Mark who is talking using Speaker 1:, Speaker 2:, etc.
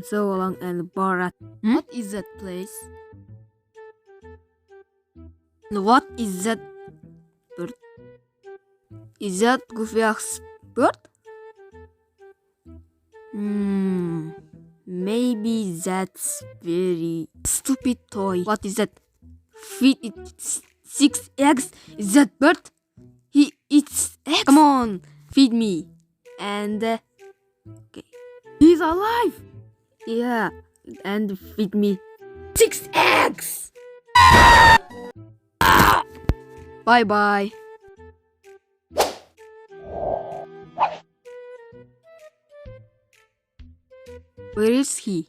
Speaker 1: So long and Borat. What is that place? What is that bird? Is that Goofy's bird? Maybe that's very stupid toy. What is that? Feed it 6 eggs. Is that bird? He eats eggs. Come on, feed me. And okay, he's alive. Yeah, and feed me 6 eggs. Bye bye. Where is he?